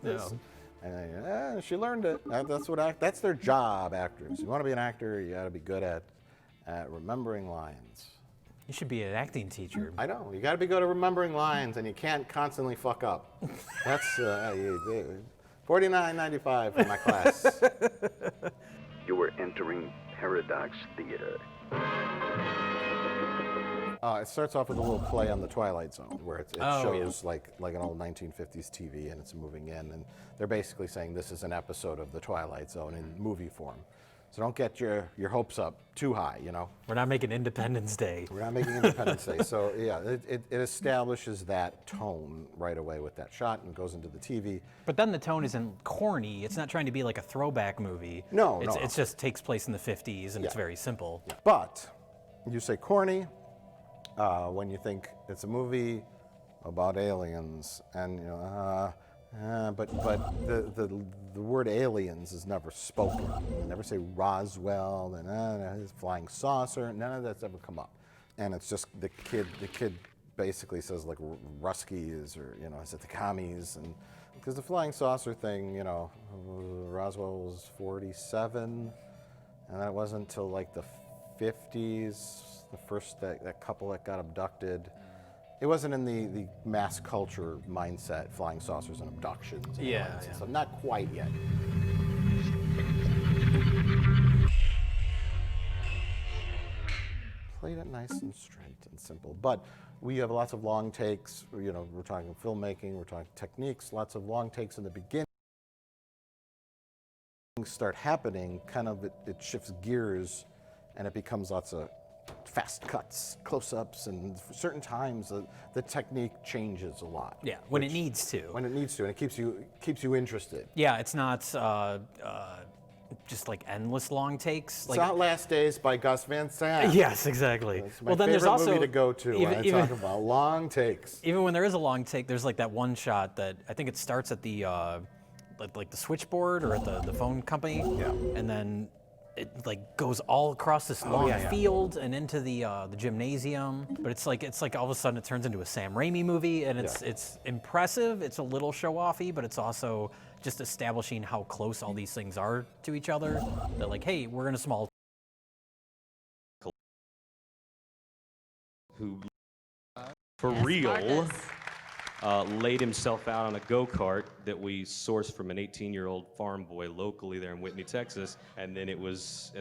this? No. And she learned it. That's their job, actors. You want to be an actor, you got to be good at remembering lines. You should be an acting teacher. I know. You got to be good at remembering lines, and you can't constantly fuck up. That's $49.95 for my class. You were entering Paradox Theater. It starts off with a little play on the Twilight Zone, where it shows like an old 1950s TV, and it's moving in, and they're basically saying this is an episode of the Twilight Zone in movie form. So don't get your hopes up too high, you know. We're not making Independence Day. We're not making Independence Day. So yeah, it establishes that tone right away with that shot and goes into the TV. But then the tone isn't corny. It's not trying to be like a throwback movie. No. It just takes place in the 50s, and it's very simple. Yeah. But you say corny when you think it's a movie about aliens, and you know, but the word aliens is never spoken. They never say Roswell and his flying saucer. None of that's ever come up. And it's just the kid basically says like Ruskies, or you know, is it the commies? And because the flying saucer thing, you know, Roswell was 47, and that wasn't until like the 50s, the first that couple that got abducted. It wasn't in the mass culture mindset, flying saucers and abductions. And and stuff. Not quite yet. Played it nice and straight and simple. But we have lots of long takes. You know, we're talking filmmaking, we're talking techniques, lots of long takes in the beginning. Things start happening, kind of it shifts gears, and it becomes lots of fast cuts, close-ups, and for certain times the technique changes a lot. Yeah, when it needs to. When it needs to, and it keeps you interested. Yeah, it's not just like endless long takes. It's not Last Days by Gus Van Sant. Yes, like It's my favorite movie to go to when I talk about long takes. Even when there is a long take, there's like that one shot that I think it starts at the like the switchboard or at the phone company, and then it like goes all across this long field and into the gymnasium. But it's like all of a sudden it turns into a Sam Raimi movie, and it's impressive. It's a little show-offy, but it's also just establishing how close all these things are to each other. That like, hey, we're in a small. Who, for real, laid himself out on a go-kart that we sourced from an 18-year-old farm boy locally there in Whitney, Texas, and then it was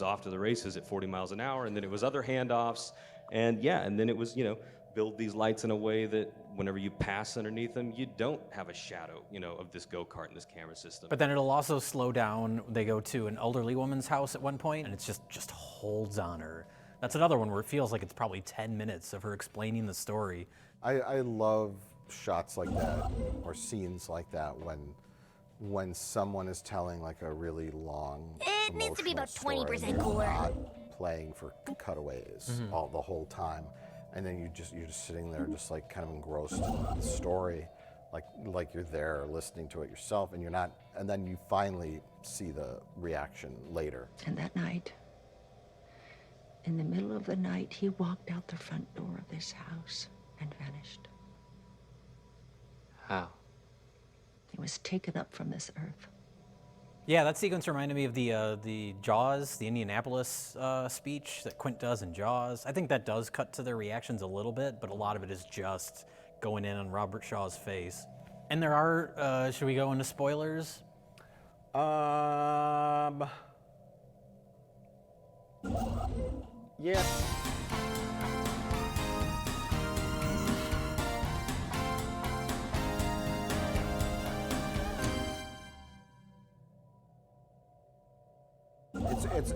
off to the races at 40 miles an hour, and then it was other handoffs, and then it was, you know, build these lights in a way that whenever you pass underneath them, you don't have a shadow, you know, of this go-kart and this camera system. But then it'll also slow down. They go to an elderly woman's house at one point, and it's just holds on her. That's another one where it feels like it's probably 10 minutes of her explaining the story. I love shots like that, or scenes like that, when someone is telling like a really long, it needs to be about 20% cooler. cooler. Not playing for cutaways the whole time, and then you're just sitting there, just like kind of engrossed in the story, like you're there listening to it yourself, and you're not. And then you finally see the reaction later. And that night, in the middle of the night, he walked out the front door of this house and vanished. How? He was taken up from this earth. Yeah, that sequence reminded me of the Jaws, the Indianapolis speech that Quint does in Jaws. I think that does cut to their reactions a little bit, but a lot of it is just going in on Robert Shaw's face. And there are, should we go into spoilers? Yeah.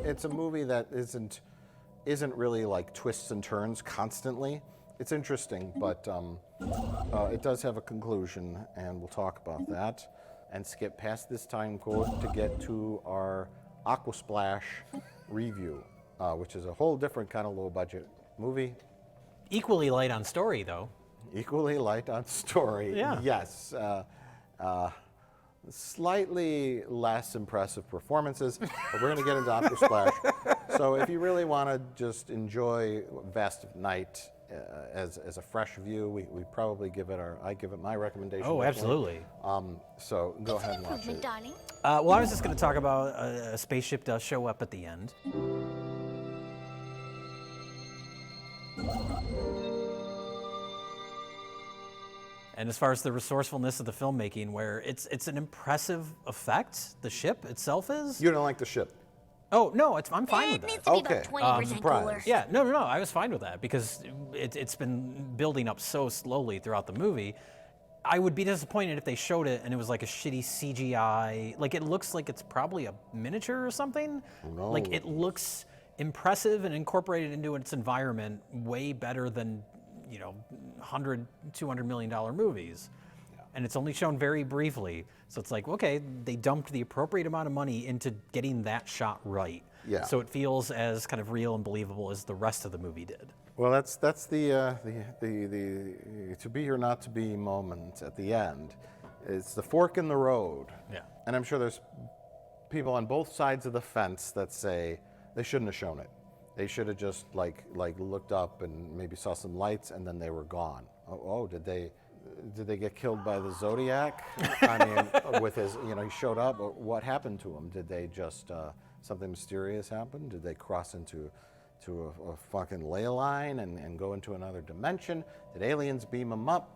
It's a movie that isn't really like twists and turns constantly. It's interesting, but it does have a conclusion, and we'll talk about that. And skip past this time code to get to our Aquasplash review, which is a whole different kind of low-budget movie. Equally light on story, though. Equally light on story. Yeah. Yes. Slightly less impressive performances, but we're going to get into Aquasplash. So if you really want to just enjoy Vast Night as a fresh view, we probably I give it my recommendation. Oh, definitely. absolutely. So go ahead and watch it. Darling. Well, I was just going to talk about a spaceship does show up at the end. And as far as the resourcefulness of the filmmaking, where it's an impressive effect, the ship itself is. You don't like the ship? Oh, no, I'm fine with It needs that. to be Okay. about 20% cooler. Surprise. Yeah, no, I was fine with that because it's been building up so slowly throughout the movie. I would be disappointed if they showed it and it was like a shitty CGI. Like, it looks like it's probably a miniature or something. No. Like, it looks impressive and incorporated into its environment way better than, $100, $200 million movies. And it's only shown very briefly. So it's like, okay, they dumped the appropriate amount of money into getting that shot right. Yeah. So it feels as kind of real and believable as the rest of the movie did. Well, that's the to be or not to be moment at the end. It's the fork in the road. Yeah. And I'm sure there's people on both sides of the fence that say they shouldn't have shown it. They should have just like looked up and maybe saw some lights and then they were gone. Oh, did they get killed by the Zodiac? I mean, with his, he showed up. What happened to him? Did they just something mysterious happen? Did they cross into a fucking ley line and go into another dimension? Did aliens beam them up?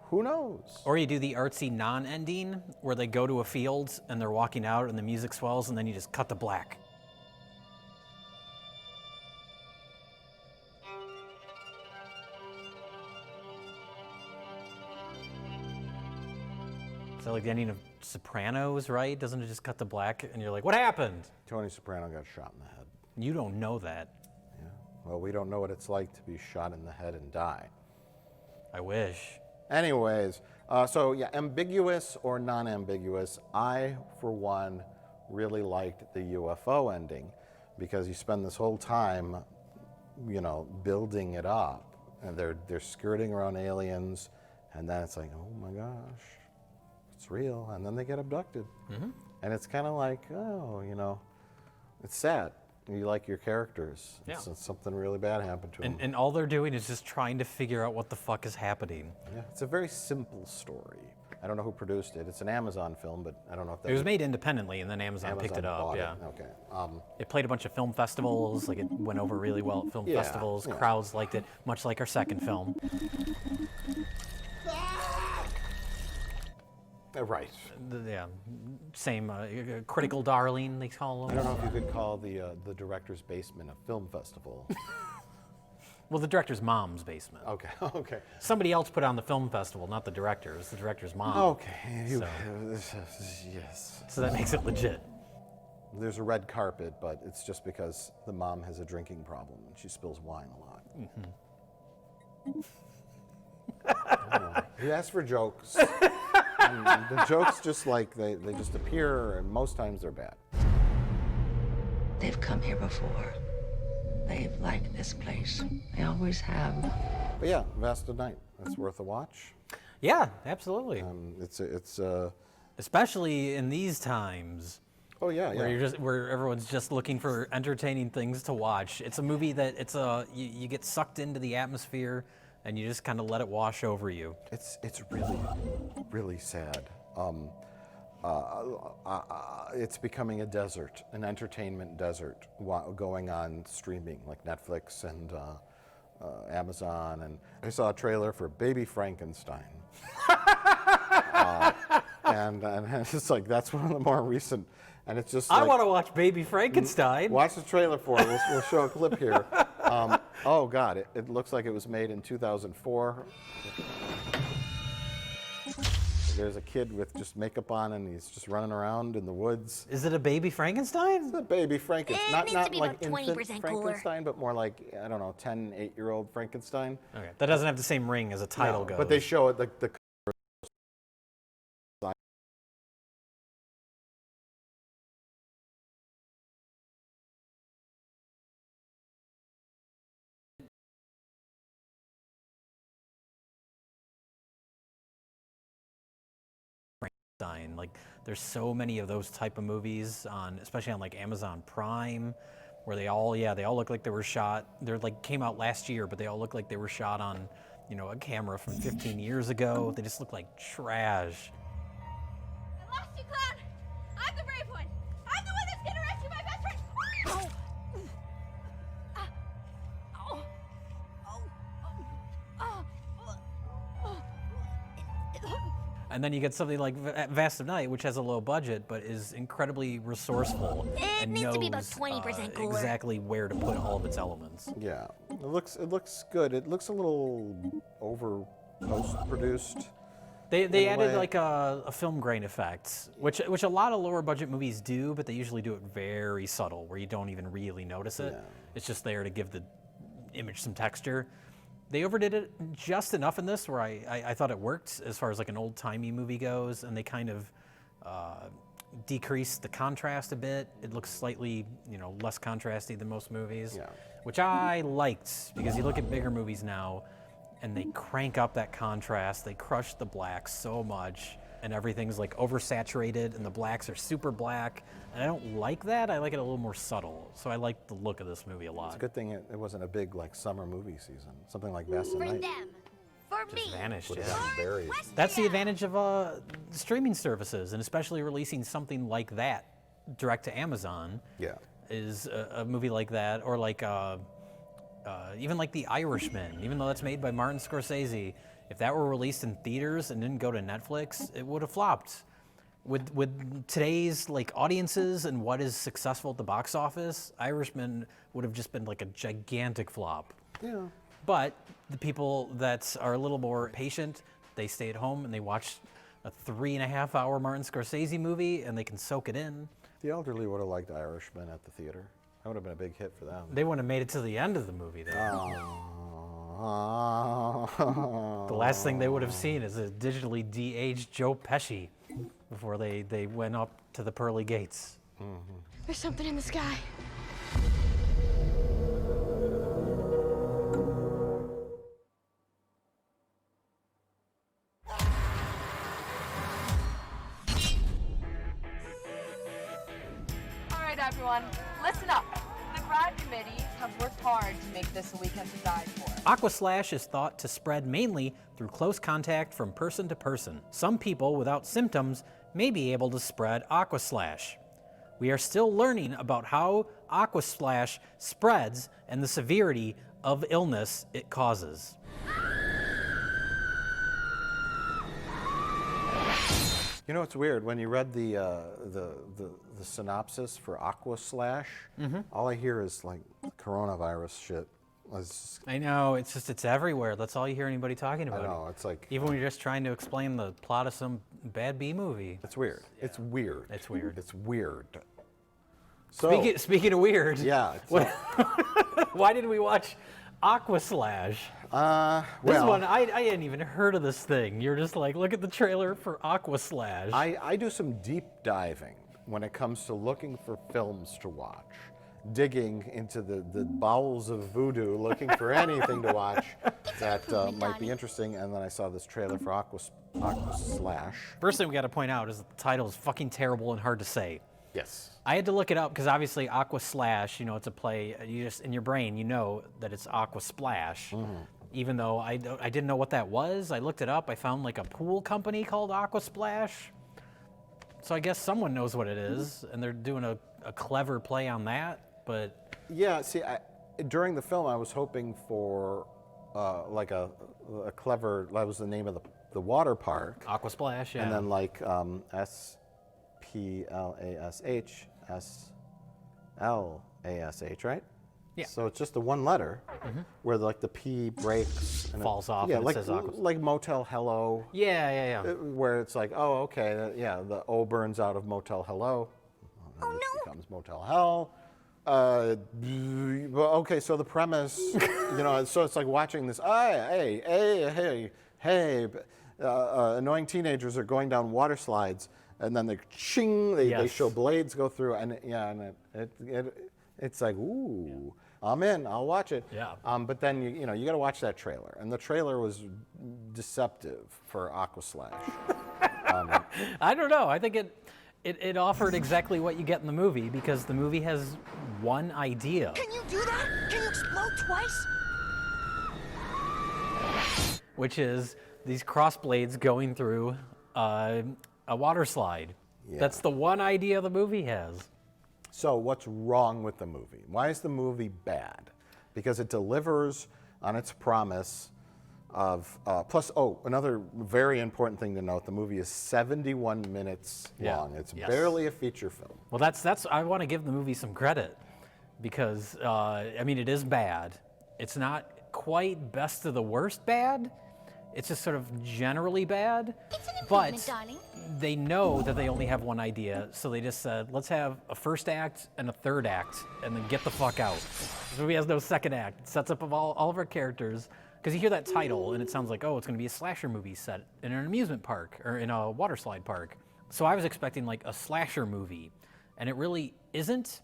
Who knows? Or you do the artsy non-ending where they go to a field and they're walking out and the music swells and then you just cut to black. So like the ending of Sopranos, right? Doesn't it just cut to black and you're like, what happened? Tony Soprano got shot in the head. You don't know that. Yeah. Well, we don't know what it's like to be shot in the head and die. I wish. Anyways, so yeah, ambiguous or non-ambiguous, I, for one, really liked the UFO ending because you spend this whole time, building it up and they're skirting around aliens and then it's like, oh my gosh, it's real. And then they get abducted. Mm-hmm. And it's kind of like, it's sad. You like your characters. Yeah. It's something really bad happened to them. And all they're doing is just trying to figure out what the fuck is happening. Yeah, it's a very simple story. I don't know who produced it. It's an Amazon film, but I don't know if that It was made independently, and then Amazon picked it up. bought Yeah. It. Okay. It played a bunch of film festivals. Like it went over really well at film festivals. yeah. Crowds liked it, much like our second film. Right. Yeah, same critical darling they call I them. don't know if you could call the director's basement a film festival. Well, the director's mom's basement. Okay. Okay. Somebody else put on the film festival, not the director's. The director's mom. Okay. Yes. So that makes it legit. There's a red carpet, but it's just because the mom has a drinking problem and she spills wine a lot. Mm-hmm. You ask for jokes. And the jokes just they just appear, and most times they're bad. They've come here before. They've liked this place. They always have. But yeah, Vasta Night. That's worth a watch. Yeah, absolutely. It's Especially in these times. Oh yeah, yeah. Where everyone's just looking for entertaining things to watch. It's a movie that you get sucked into the atmosphere and you just kind of let it wash over you. It's really, really sad. It's becoming a desert, an entertainment desert, going on streaming like Netflix and Amazon. And I saw a trailer for Baby Frankenstein. And it's like, that's one of the more recent, and it's just I like, want to watch Baby Frankenstein. watch the trailer for it. We'll show a clip here. Oh God, it looks like it was made in 2004. There's a kid with just makeup on and he's just running around in the woods. Is it a Baby Frankenstein? It's a baby Frankenstein. It needs Not to be like about infant 20% cooler. Frankenstein, but more like, I don't know, 10, 8-year-old Frankenstein. Okay, that doesn't have the same ring as a title No, goes. but they show it, the Like, there's so many of those type of movies on, especially on like Amazon Prime. where they all look like they were shot. They're like came out last year, but they all look like they were shot on, a camera from 15 years ago. They just look like trash. I lost you, clown. I'm the brave one. I'm the one that's gonna rescue my best friend. Oh. Oh. Oh. Oh. And then you get something like Vast of Night, which has a low budget, but is incredibly resourced and needs knows to be about 20% cooler. exactly where to put all of its elements. Yeah, it looks good. It looks a little over post-produced. They added way. like a film grain effect, which a lot of lower budget movies do, but they usually do it very subtle, where you don't even really notice it. Yeah. It's just there to give the image some texture. They overdid it just enough in this where I thought it worked as far as like an old-timey movie goes, and they kind of decreased the contrast a bit. It looks slightly, less contrasty than most movies, which I liked, because you look at bigger movies now, and they crank up that contrast. They crush the blacks so much, and everything's like oversaturated, and the blacks are super black. And I don't like that. I like it a little more subtle. So I like the look of this movie a lot. It's a good thing it wasn't a big like summer movie season. Something like Vast of For Night. them. For me. Just vanished. Would Yeah. have been buried. That's the advantage of streaming services, and especially releasing something like that direct to Amazon. Yeah. Is a movie like that, or like even like The Irishman, even though that's made by Martin Scorsese. If that were released in theaters and didn't go to Netflix, it would have flopped. With today's like audiences and what is successful at the box office, Irishman would have just been like a gigantic flop. Yeah. But the people that are a little more patient, they stay at home and they watch a 3.5-hour Martin Scorsese movie, and they can soak it in. The elderly would have liked Irishman at the theater. That would have been a big hit for them. They wouldn't have made it to the end of the movie, though. The last thing they would have seen is a digitally de-aged Joe Pesci before they went up to the pearly gates. There's something in the sky. All right, everyone, listen up. The grad committee have worked hard to make this a weekend to die for. Aquaslash is thought to spread mainly through close contact from person to person. Some people without symptoms may be able to spread aquaslash. We are still learning about how aquaslash spreads and the severity of illness it causes. You know, it's weird when you read the synopsis for Aquaslash. All I hear is like coronavirus shit. I know, it's everywhere. That's all you hear anybody talking about. I know, it's like Even when you're just trying to explain the plot of some bad B movie. it's weird. It's weird. It's weird. It's weird. So Speaking of weird, yeah. why did we watch Aquaslash? This one, I hadn't even heard of this thing. You're just like, look at the trailer for Aquaslash. I do some deep diving when it comes to looking for films to watch. Digging into the bowels of voodoo, looking for anything to watch that might be interesting, and then I saw this trailer for Aquaslash. First thing we got to point out is that the title is fucking terrible and hard to say. Yes. I had to look it up because obviously Aquaslash, it's a play. You just in your brain, you know that it's Aquasplash. Even though I didn't know what that was, I looked it up. I found like a pool company called Aquasplash. So I guess someone knows what it is, and they're doing a clever play on that. But yeah, see, during the film, I was hoping for like a clever. That was the name of the water park. Aquasplash, yeah. And then like SPLASH, right? Yeah. So it's just the one letter where like the P breaks and Falls off Yeah, and it like says Aquas. like Motel Hello. Yeah. Where it's like, oh, okay, yeah, the O burns out of Motel Hello. Oh, It no. becomes Motel Hell. Well, okay, so the premise, so it's like watching this. Hey, annoying teenagers are going down water slides, and then they ching, they show blades go through, and it's like, ooh, I'm in, I'll watch it. Yeah. But then you got to watch that trailer, and the trailer was deceptive for Aquaslash. I don't know. I think It offered exactly what you get in the movie because the movie has one idea. Can you do that? Can you explode twice? Which is these cross blades going through a water slide. Yeah. That's the one idea the movie has. So what's wrong with the movie? Why is the movie bad? Because it delivers on its promise of, plus, another very important thing to note, the movie is 71 minutes long. It's barely a feature film. Well, that's I want to give the movie some credit because, I mean, it is bad. It's not quite best of the worst bad. It's just sort of generally bad. It's an improvement, But darling. they know that they only have one idea, so they just said, let's have a first act and a third act, and then get the fuck out. This movie has no second act. It sets up all of our characters, because you hear that title, and it sounds like, oh, it's going to be a slasher movie set in an amusement park, or in a water slide park. So I was expecting like a slasher movie, and it really isn't.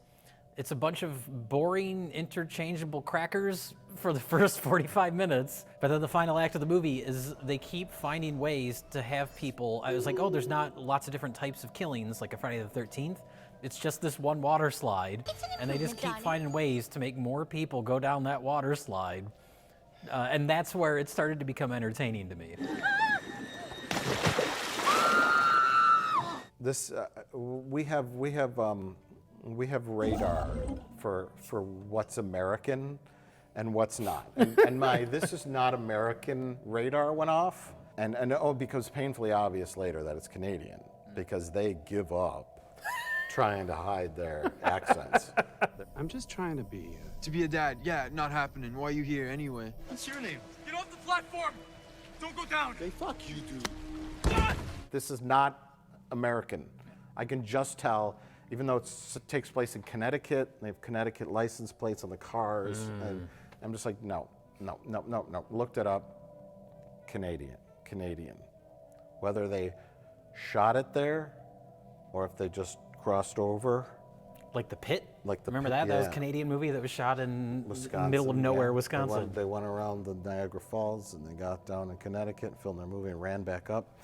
It's a bunch of boring, interchangeable crackers for the first 45 minutes. But then the final act of the movie is they keep finding ways to have people. I was like, oh, there's not lots of different types of killings like a Friday the 13th. It's just this one water slide. And they just keep finding ways to make more people go down that water slide. And that's where it started to become entertaining to me. This, we have radar for what's American and what's not. And my this is not American radar went off. And because painfully obvious later that it's Canadian because they give up trying to hide their accents. I'm just trying to be... To be a dad, yeah, not happening. Why are you here anyway? What's your name? Get off the platform! Don't go down! Hey, fuck you, dude. This is not American. I can just tell, even though it takes place in Connecticut, they have Connecticut license plates on the cars, and I'm just like, no. Looked it up, Canadian. Whether they shot it there, or if they just crossed over. Like The Pit? Like Remember Pit, that? That was yeah. a Canadian movie that was shot in Wisconsin, middle of nowhere, yeah. Wisconsin. They went around the Niagara Falls, and they got down in Connecticut, filmed their movie, and ran back up.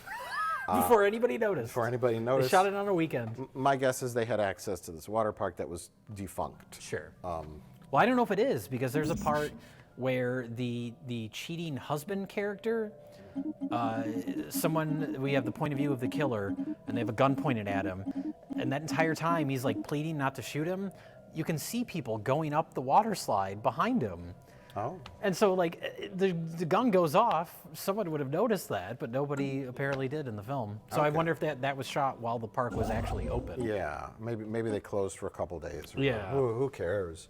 Before anybody noticed. Before anybody They noticed. shot it on a weekend. My guess is they had access to this water park that was defunct. Sure. Well, I don't know if it is, because there's a part where the cheating husband character, we have the point of view of the killer, and they have a gun pointed at him, and that entire time he's like pleading not to shoot him. You can see people going up the water slide behind him. Oh. And so, like, the gun goes off. Someone would have noticed that, but nobody apparently did in the film. So I wonder if that was shot while the park was actually open. Yeah, maybe they closed for a couple days. Yeah. Who cares?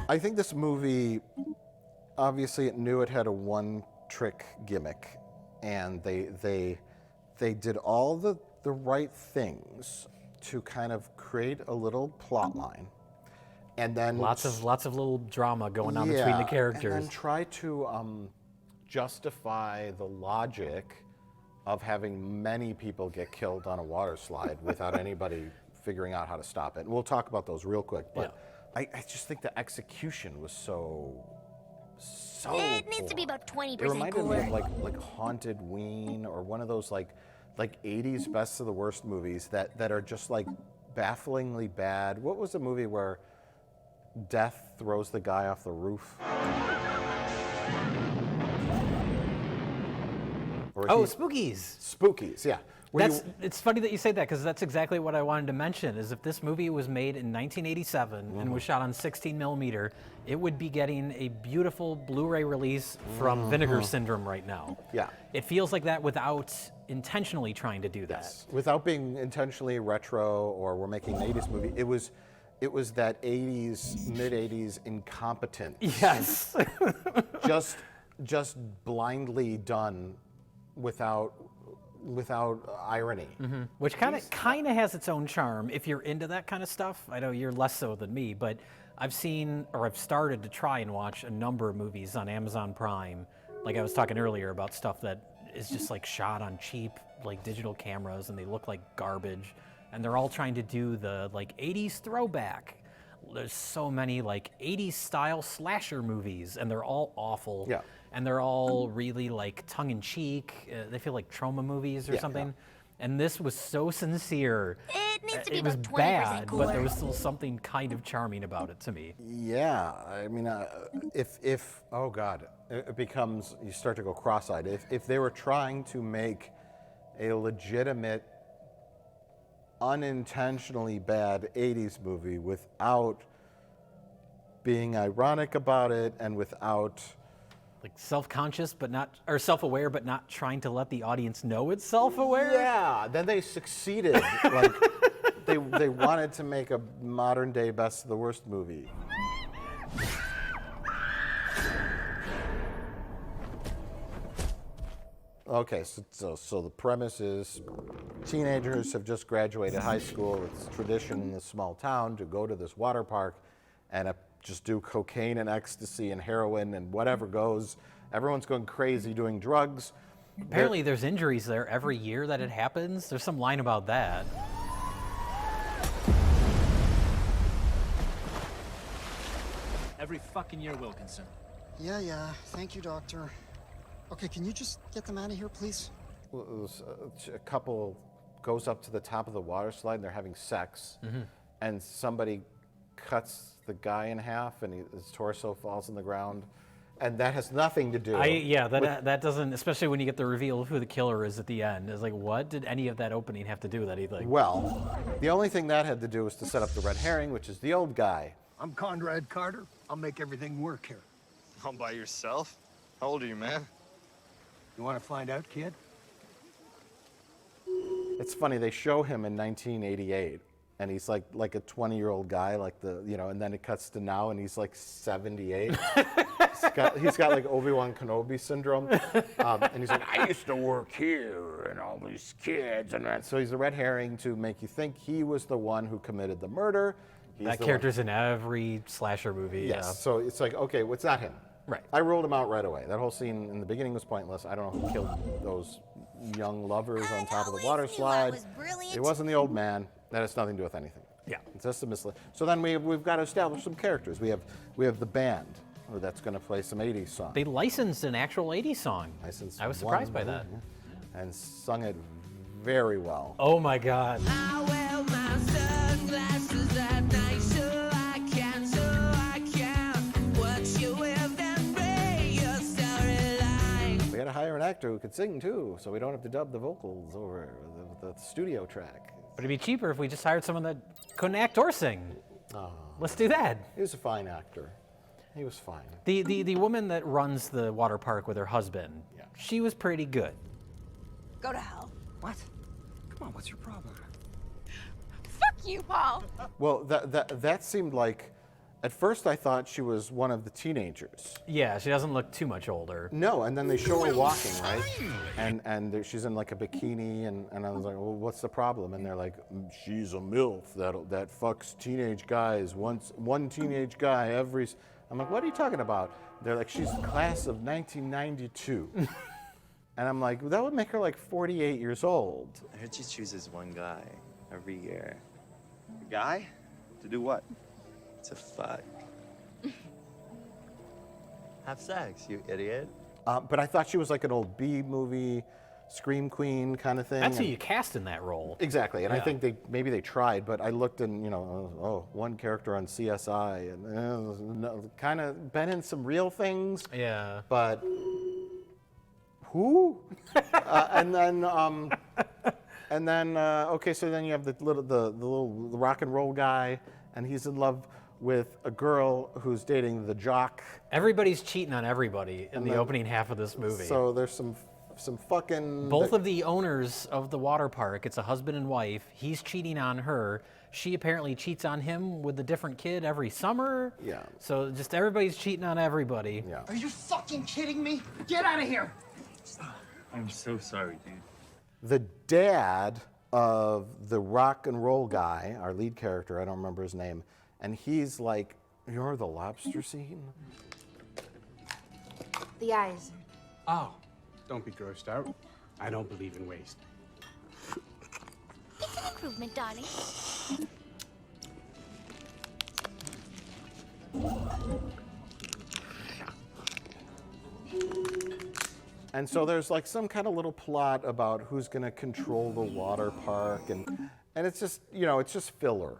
I think this movie, obviously it knew it had a one-trick gimmick, and they did all the right things to kind of create a little plot line, and then Lots of little drama going on between the characters. and then try to justify the logic of having many people get killed on a water slide without anybody figuring out how to stop it. And we'll talk about those real quick, but I just think the execution was so It needs to be poor. about 20% It reminded me cooler. of like Haunted Ween or one of those like 80s best of the worst movies that are just like bafflingly bad. What was the movie where death throws the guy off the roof? Or Oh, he- Spookies. Spookies, yeah. Where It's funny that you say that, because that's exactly what I wanted to mention, is if this movie was made in 1987 and was shot on 16 millimeter, it would be getting a beautiful Blu-ray release from Vinegar Syndrome right now. Yeah. It feels like that without intentionally trying to do that. Without being intentionally retro or we're making an 80s movie, it was that 80s, mid-80s incompetent. Yes. just blindly done without irony. Which kind of has its own charm if you're into that kind of stuff. I know you're less so than me, but I've started to try and watch a number of movies on Amazon Prime. Like I was talking earlier about stuff that is just like shot on cheap like digital cameras and they look like garbage, and they're all trying to do the like 80s throwback. there's so many like 80s style slasher movies, and they're all awful. Yeah. And they're all really like tongue-in-cheek. They feel like trauma movies or something. Yeah. And this was so sincere. It needs to be It was about 20% bad, cooler. but there was still something kind of charming about it to me. Yeah, I mean, if oh God, it becomes, you start to go cross-eyed. If they were trying to make a legitimate, unintentionally bad 80s movie without being ironic about it and without like self-conscious but not, or self-aware but not trying to let the audience know it's self-aware. Yeah, then they succeeded. Like they wanted to make a modern day best of the worst movie. Okay, so the premise is teenagers have just graduated high school. It's tradition in this small town to go to this water park and just do cocaine and ecstasy and heroin and whatever goes. Everyone's going crazy doing drugs. Apparently there's injuries there every year that it happens. There's some line about that. Every fucking year, Wilkinson. Yeah. Thank you, Doctor. Okay, can you just get them out of here, please? Well, a couple goes up to the top of the water slide and they're having sex, and somebody cuts the guy in half and his torso falls on the ground, and that has nothing to do. That doesn't, especially when you get the reveal of who the killer is at the end. It's like, what did any of that opening have to do with anything? Well, the only thing that had to do was to set up the red herring, which is the old guy. I'm Conrad Carter. I'll make everything work here. All by yourself? How old are you, man? You want to find out, kid? It's funny, they show him in 1988, and he's like a 20-year-old guy, like and then it cuts to now, and he's like 78. he's got like Obi-Wan Kenobi syndrome, and he's like, I used to work here, and all these kids, and that. So he's a red herring to make you think he was the one who committed the murder. That character's in every slasher movie. Yes, yeah. So it's like, okay, well, it's not him. Right. I ruled him out right away. That whole scene in the beginning was pointless. I don't know who killed those young lovers on top of the water slide. It wasn't the old man. That has nothing to do with anything. Yeah. It's just a mislead. So then we've got to establish some characters. We have the band that's going to play some 80s songs. They licensed an actual 80s song. I was surprised by that. And sung it very well. Oh my God. I wear my sunglasses at night so I can watch you with and break your storyline. We got to hire an actor who could sing too, so we don't have to dub the vocals over the studio track. But it'd be cheaper if we just hired someone that couldn't act or sing. Oh. Let's do that. He was a fine actor. He was fine. The woman that runs the water park with her husband, she was pretty good. Go to hell. What? Come on, what's your problem? Fuck you, Paul. Well, that seemed like, at first I thought she was one of the teenagers. Yeah, she doesn't look too much older. No, and then they show her walking, right? And she's in like a bikini, and I was like, well, what's the problem? And they're like, she's a MILF that fucks teenage guys, one teenage guy every... I'm like, what are you talking about? They're like, she's the class of 1992. And I'm like, well, that would make her like 48 years old. I heard she chooses one guy every year. A guy? To do what? To fuck. Have sex, you idiot. But I thought she was like an old B-movie, scream queen kind of thing. That's who you cast in that role. Exactly, and I think maybe they tried, but I looked and, one character on CSI, and kind of been in some real things. Yeah. But who? And then okay, so then you have the little rock and roll guy, and he's in love with a girl who's dating the jock. Everybody's cheating on everybody in the opening half of this movie. So there's some fucking... Both of the owners of the water park, it's a husband and wife. He's cheating on her. She apparently cheats on him with a different kid every summer. Yeah. So just everybody's cheating on everybody. Yeah. Are you fucking kidding me? Get out of here! I'm so sorry, dude. The dad of the rock and roll guy, our lead character, I don't remember his name, and he's like, you're the lobster scene? The eyes. Oh, don't be grossed out. I don't believe in waste. It's an improvement, darling. And so there's like some kind of little plot about who's going to control the water park, and it's just, you know, it's just filler.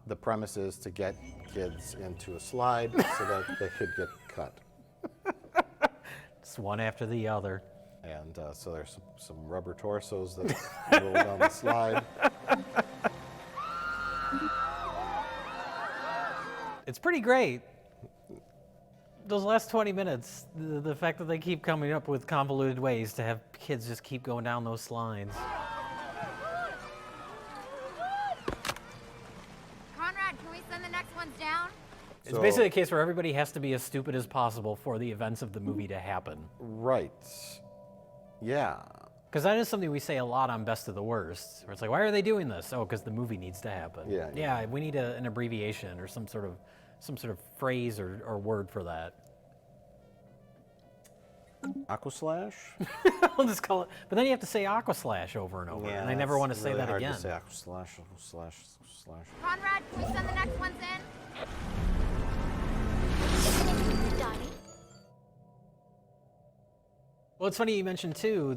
The premise is to get kids into a slide so that they could get cut. It's one after the other. And so there's some rubber torsos that roll down the slide. It's pretty great. Those last 20 minutes, the fact that they keep coming up with convoluted ways to have kids just keep going down those slides. Conrad, can we send the next ones down? It's basically a case where everybody has to be as stupid as possible for the events of the movie to happen. Right. Yeah. Because that is something we say a lot on Best of the Worst, where it's like, why are they doing this? Oh, because the movie needs to happen. Yeah. Yeah, we need an abbreviation or some sort of phrase or word for that. Aquaslash? I'll just call it. But then you have to say Aquaslash over and over, and I never want to say really that hard again. To say Aquaslash. Conrad, can we send the next ones in? Donnie? Well, it's funny you mentioned too,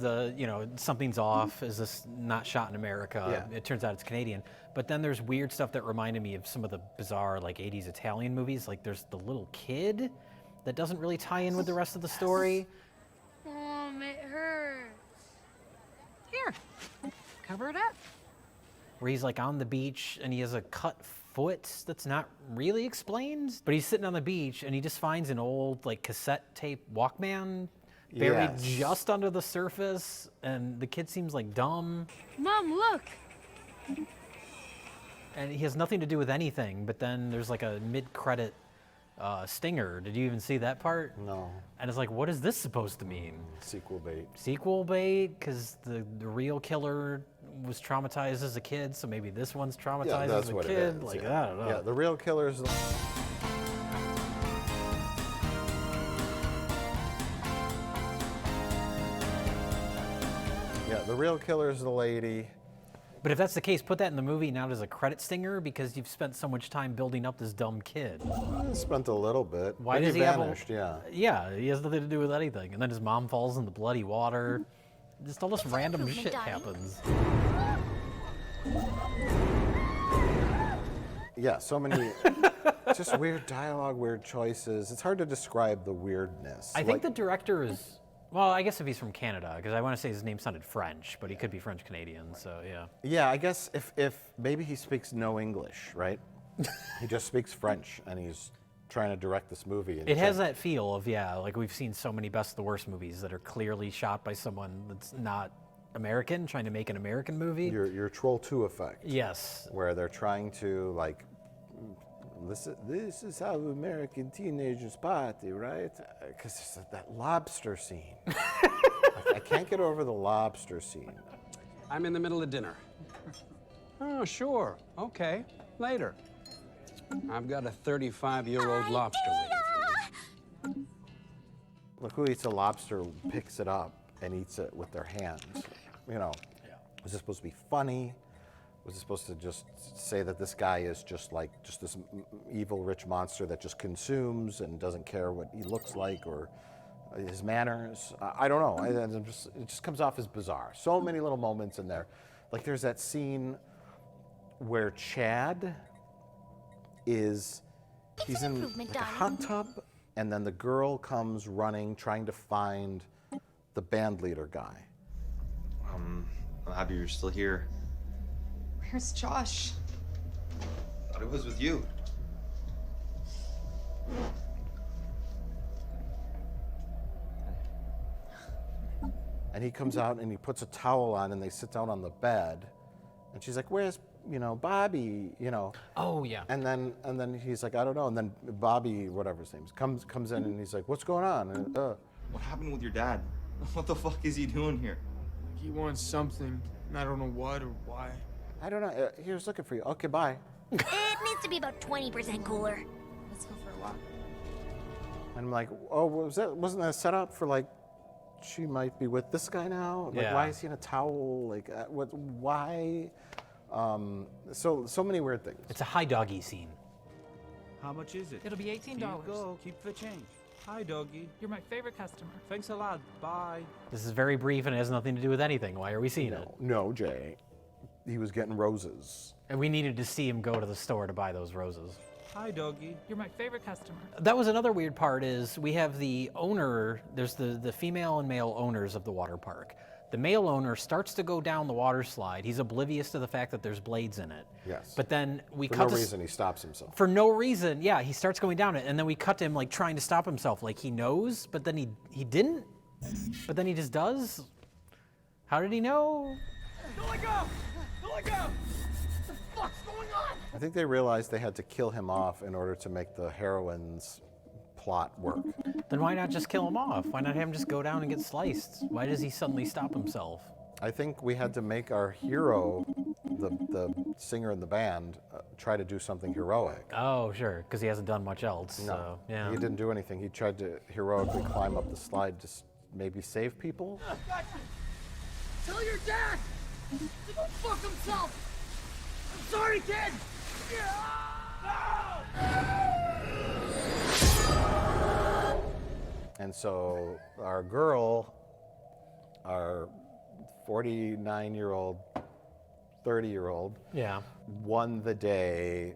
something's off. Is this not shot in America? Yeah. It turns out it's Canadian. But then there's weird stuff that reminded me of some of the bizarre 80s Italian movies. Like there's the little kid that doesn't really tie in with the rest of the story. Mom, it hurts. Here, cover it up. Where he's on the beach and he has a cut foot that's not really explained. But he's sitting on the beach and he just finds an old cassette tape Walkman buried just under the surface, and the kid seems dumb. Mom, look. And he has nothing to do with anything, but then there's a mid-credit stinger. Did you even see that part? No. And it's what is this supposed to mean? Sequel bait. Sequel bait? Because the real killer was traumatized as a kid, so maybe this one's traumatized as a kid? I don't know. Yeah, the real killer's... Yeah, the real killer's the lady. But if that's the case, put that in the movie now as a credit stinger, because you've spent so much time building up this dumb kid. Spent a little bit. Why but does he vanished, have Yeah, he has nothing to do with anything. And then his mom falls in the bloody water. Just all this random shit happens. Yeah, so many just weird dialogue, weird choices. It's hard to describe the weirdness. I think the director is, well, I guess if he's from Canada, because I want to say his name sounded French, but he could be French-Canadian, so yeah. Yeah, I guess if maybe he speaks no English, right? He just speaks French, and he's trying to direct this movie. And it has that feel of, we've seen so many Best of the Worst movies that are clearly shot by someone that's not American, trying to make an American movie. Your Troll 2 effect. Yes. Where they're trying to, this is how American teenagers party, right? Because there's that lobster scene. I can't get over the lobster scene. I'm in the middle of dinner. Oh, sure. Okay. Later. I've got a 35-year-old lobster waiting. Look who eats a lobster, picks it up, and eats it with their hands. Was it supposed to be funny? Was it supposed to just say that this guy is just this evil rich monster that just consumes and doesn't care what he looks like or his manners? I don't know. It just comes off as bizarre. So many little moments in there. There's that scene where Chad he's in a hot tub, and then the girl comes running, trying to find the band leader guy. I'm happy you're still here. Where's Josh? Thought it was with you. And he comes out and he puts a towel on and they sit down on the bed. And she's like, where's, Bobby, Oh, yeah. And then he's like, I don't know. And then Bobby, whatever his name is, comes in and he's like, what's going on? And, What happened with your dad? What the fuck is he doing here? He wants something. I don't know what or why. I don't know. He was looking for you. Okay, bye. It needs to be about 20% cooler. Let's go for a walk. And I'm like, oh, wasn't that a setup for she might be with this guy now? Yeah. Why is he in a towel? Why? So many weird things. It's a high doggy scene. How much is it? It'll be $18. Here you go. Keep the change. Hi, doggy. You're my favorite customer. Thanks a lot. Bye. This is very brief and it has nothing to do with anything. Why are we seeing it? No, Jay. He was getting roses. And we needed to see him go to the store to buy those roses. Hi, doggy. You're my favorite customer. That was another weird part is we have the owner, there's the female and male owners of the water park. The male owner starts to go down the water slide. He's oblivious to the fact that there's blades in it. Yes. But then we For cut no to reason, he stops himself. For no reason, yeah, he starts going down it, and then we cut to him like trying to stop himself, like he knows, but then he didn't. But then he just does. How did he know? Don't let go! Don't let go! What the fuck's going on? I think they realized they had to kill him off in order to make the heroine's plot work. Then why not just kill him off? Why not have him just go down and get sliced? Why does he suddenly stop himself? I think we had to make our hero, the singer in the band, try to do something heroic. Oh, sure, because he hasn't done much else. No, So, yeah. he didn't do anything. He tried to heroically climb up the slide to maybe save people. Tell your dad to go fuck himself! I'm sorry, kid! And so our girl, our 49-year-old, 30-year-old, Yeah. won the day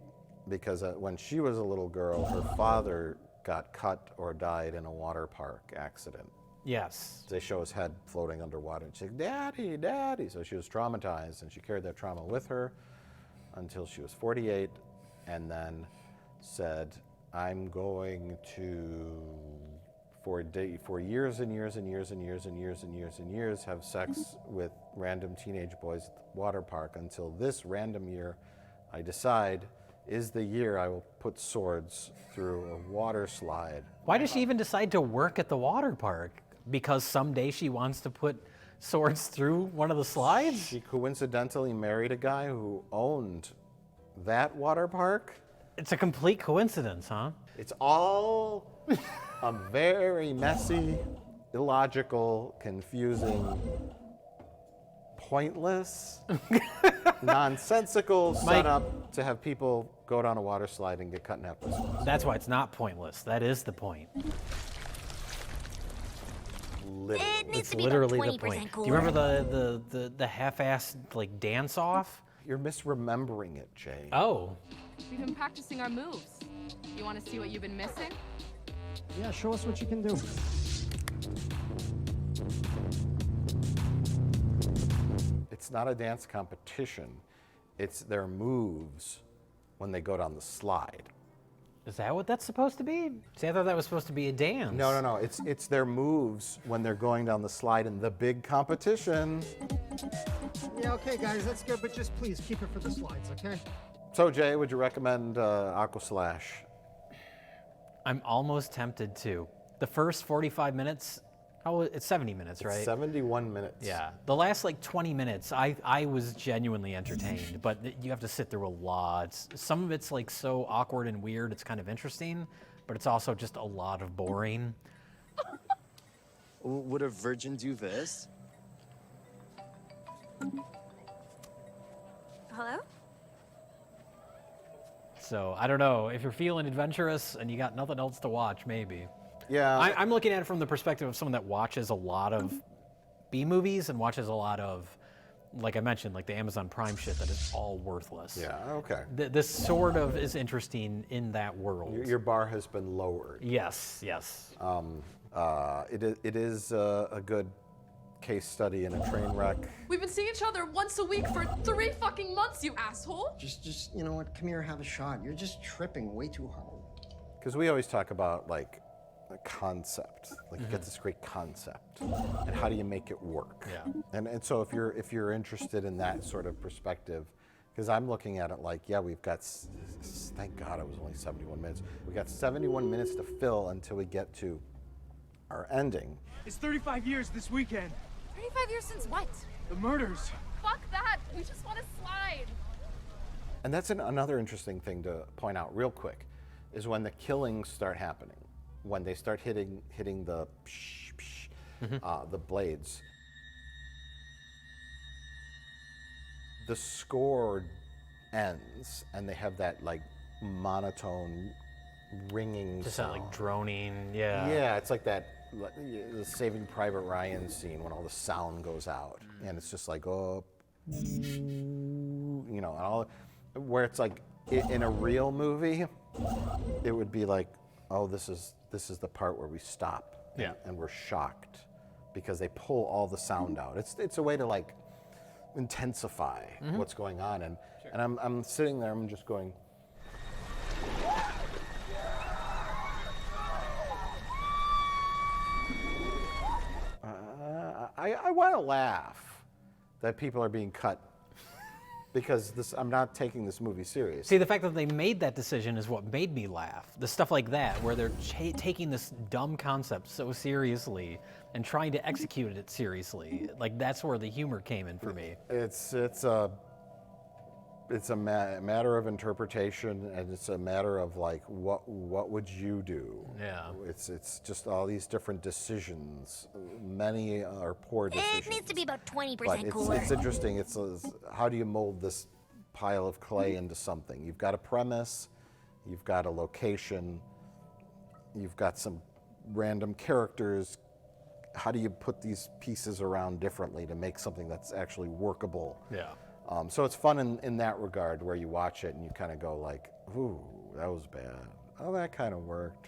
because when she was a little girl, her father got cut or died in a water park accident. Yes. They show his head floating underwater, and she's like, "Daddy, Daddy." So she was traumatized, and she carried that trauma with her until she was 48, and then said, "I'm going to, for years and years and years and years and years and years and years, have sex with random teenage boys at the water park until this random year I decide is the year I will put swords through a water slide." Why does she even decide to work at the water park? Because someday she wants to put swords through one of the slides? She coincidentally married a guy who owned that water park. It's a complete coincidence, huh? It's all a very messy, illogical, confusing, pointless, nonsensical setup to have people go down a water slide and get cut in half by swords. That's why it's not pointless. That is the point. Literally. It's literally the point. Do you remember the half-assed like dance off? You're misremembering it, Jay. Oh. We've been practicing our moves. You want to see what you've been missing? Yeah, show us what you can do. It's not a dance competition. It's their moves when they go down the slide. Is that what that's supposed to be? See, I thought that was supposed to be a dance. No. It's their moves when they're going down the slide in the big competition. Yeah, okay, guys, that's good, but just please keep it for the slides, okay? So, Jay, would you recommend Aqua Slash? I'm almost tempted to. The first 45 minutes, it's 70 minutes, right? 71 minutes. Yeah. The last like 20 minutes, I was genuinely entertained, but you have to sit through a lot. Some of it's like so awkward and weird, it's kind of interesting, but it's also just a lot of boring. Would a virgin do this? Hello? So I don't know, if you're feeling adventurous and you got nothing else to watch, maybe. Yeah. I'm looking at it from the perspective of someone that watches a lot of B movies and watches a lot of, like I mentioned, like the Amazon Prime shit that is all worthless. Yeah, okay. This sort of is interesting in that world. Your bar has been lowered. Yes, yes. It is a good case study in a train wreck. We've been seeing each other once a week for 3 fucking months, you asshole! Just, you know what, come here, have a shot. You're just tripping way too hard. Because we always talk about like a concept, like you get this great concept, and how do you make it work? Yeah. And so if you're interested in that sort of perspective, because I'm looking at it like, yeah, we've got, thank God it was only 71 minutes. We got 71 minutes to fill until we get to our ending. It's 35 years this weekend. 35 years since what? The murders. Fuck that! We just want to slide! And that's another interesting thing to point out real quick, is when the killings start happening, when they start hitting the the blades. The score ends, and they have that like monotone ringing Just sound. sound like droning. Yeah. Yeah, it's like that the Saving Private Ryan scene when all the sound goes out, and it's just like, oh, you know, and all, where it's like in a real movie, it would be like, oh, this is the part where we stop, and we're shocked because they pull all the sound out. It's a way to like intensify what's going on, and I'm sitting there, I'm just going. I want to laugh that people are being cut because I'm not taking this movie seriously. See, the fact that they made that decision is what made me laugh. The stuff like that, where they're taking this dumb concept so seriously and trying to execute it seriously, like that's where the humor came in for me. It's a matter of interpretation, and it's a matter of like what would you do? Yeah. It's just all these different decisions. Many are poor decisions. It needs to be about 20% But cooler. it's interesting. It's how do you mold this pile of clay into something? You've got a premise, you've got a location, you've got some random characters. How do you put these pieces around differently to make something that's actually workable? Yeah. So it's fun in that regard, where you watch it and you kind of go like, ooh, that was bad. Oh, that kind of worked.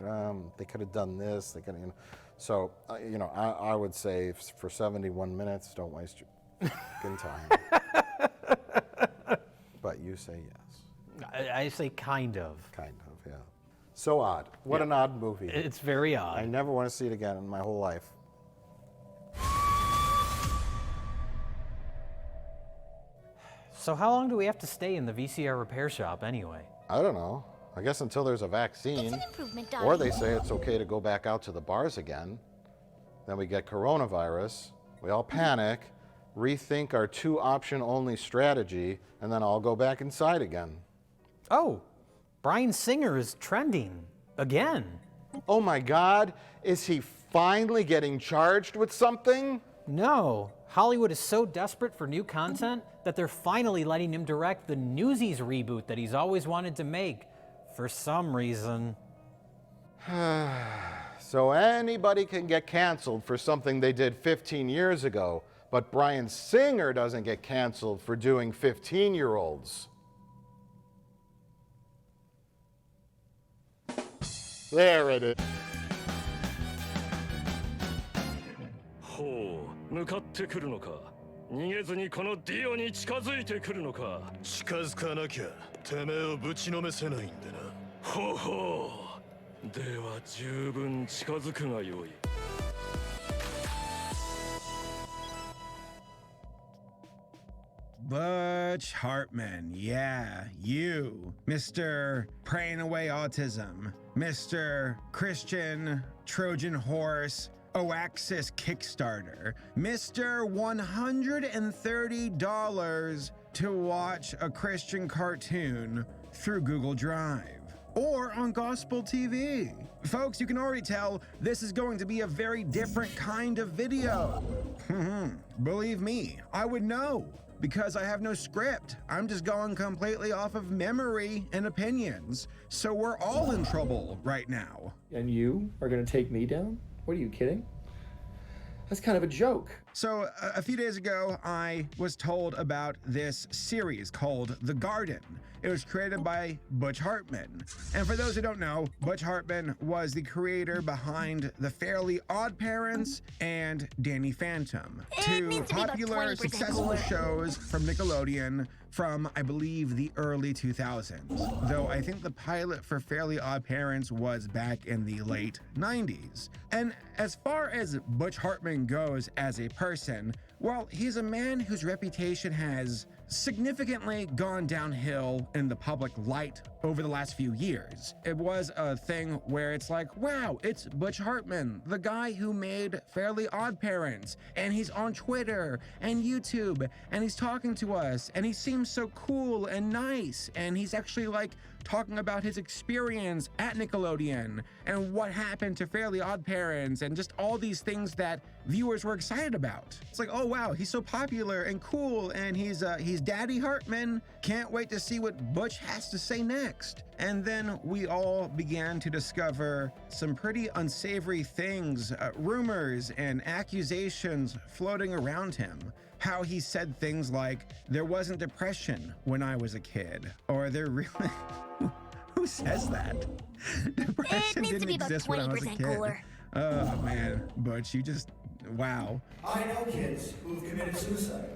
They could have done this. They could have, you know. So, you know, I would say for 71 minutes, don't waste your fucking time. But you say yes. I say kind of. Kind of, yeah. So odd. What an odd movie. It's very odd. I never want to see it again in my whole life. So how long do we have to stay in the VCR repair shop anyway? I don't know. I guess until there's a vaccine. It's an improvement, Or darling. they say it's okay to go back out to the bars again. Then we get coronavirus. We all panic, rethink our 2-option only strategy, and then all go back inside again. Oh, Bryan Singer is trending again. Oh my God, is he finally getting charged with something? No, Hollywood is so desperate for new content that they're finally letting him direct the Newsies reboot that he's always wanted to make, for some reason. So anybody can get canceled for something they did 15 years ago, but Bryan Singer doesn't get canceled for doing 15-year-olds. There it is. ほう、向かってくるのか。逃げずにこのディオに近づいてくるのか。近づかなきゃてめえをぶちのめせないんでな。ほうほう。では十分近づくがよい。Butch Hartman, yeah, you, Mr. Praying Away Autism, Mr. Christian Trojan Horse Oaxis Kickstarter, Mr. $130 to watch a Christian cartoon through Google Drive or on Gospel TV. Folks, you can already tell this is going to be a very different kind of video. Believe me, I would know. Because I have no script. I'm just going completely off of memory and opinions. So we're all in trouble right now. And you are gonna take me down? What are you kidding? That's kind of a joke. So a few days ago, I was told about this series called The Garden. It was created by Butch Hartman. And for those who don't know, Butch Hartman was the creator behind The Fairly Odd Parents and Danny Phantom, two popular, successful shows from Nickelodeon from, I believe, the early 2000s. Though I think the pilot for Fairly Odd Parents was back in the late 90s. And as far as Butch Hartman goes as a person, well, he's a man whose reputation has significantly gone downhill in the public light over the last few years. It was a thing where it's like, wow, it's Butch Hartman, the guy who made Fairly Odd Parents, and he's on Twitter and YouTube, and he's talking to us, and he seems so cool and nice, and he's actually like talking about his experience at Nickelodeon and what happened to Fairly Odd Parents and just all these things that viewers were excited about. It's like, oh wow, he's so popular and cool, and he's Daddy Hartman. Can't wait to see what Butch has to say next. And then we all began to discover some pretty unsavory things, rumors and accusations floating around him. How he said things like, there wasn't depression when I was a kid, or there really... Who says that? Depression didn't exist when I was a kid. Cooler. Oh man, Butch, you just, wow. I know kids who've committed suicide.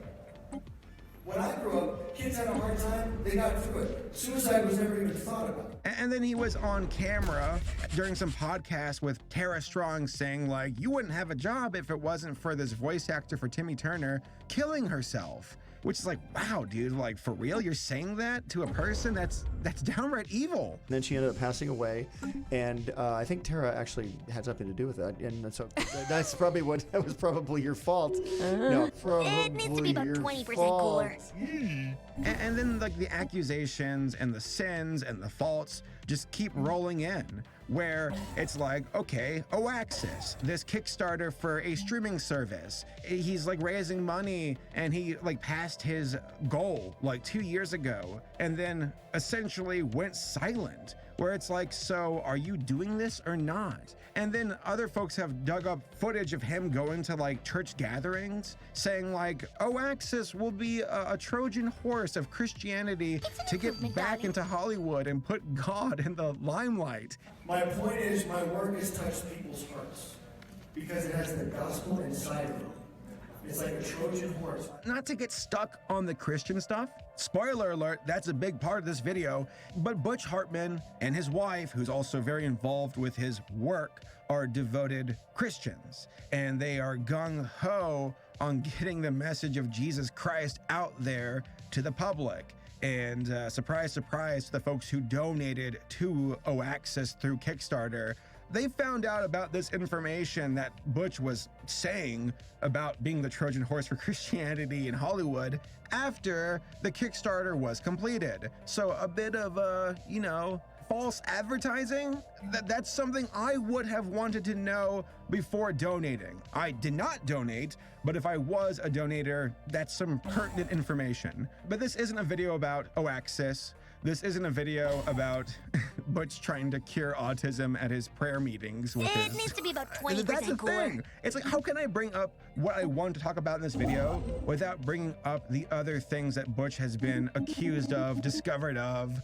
When I grew up, kids had a hard time, they got through it. Suicide was never even thought about. And then he was on camera during some podcast with Tara Strong saying like, you wouldn't have a job if it wasn't for this voice actor for Timmy Turner killing herself. Which is like, wow, dude, like for real, you're saying that to a person that's downright evil. And then she ended up passing away, and I think Tara actually had something to do with that, and so that was probably your fault. No, probably it needs to be about 20% cooler. And then like the accusations and the sins and the faults just keep rolling in, where it's like, okay, Oaxis, this Kickstarter for a streaming service, he's like raising money and he like passed his goal like 2 years ago and then essentially went silent, where it's like, so are you doing this or not? And then other folks have dug up footage of him going to like church gatherings saying like, Oaxis will be a Trojan horse of Christianity to get back into Hollywood and put God in the limelight. My point is, my work has touched people's hearts because it has the gospel inside of it. It's like a Trojan horse. Not to get stuck on the Christian stuff, spoiler alert, that's a big part of this video, but Butch Hartman and his wife, who's also very involved with his work, are devoted Christians, and they are gung-ho on getting the message of Jesus Christ out there to the public. And surprise, surprise to the folks who donated to Oaxis through Kickstarter, they found out about this information that Butch was saying about being the Trojan horse for Christianity in Hollywood after the Kickstarter was completed. So a bit of, you know, false advertising. That's something I would have wanted to know before donating. I did not donate, but if I was a donator, that's some pertinent information. But this isn't a video about Oaxis. This isn't a video about Butch trying to cure autism at his prayer meetings. It needs to be about 20% That's the cooler. thing. It's like, how can I bring up what I want to talk about in this video without bringing up the other things that Butch has been accused of, discovered of,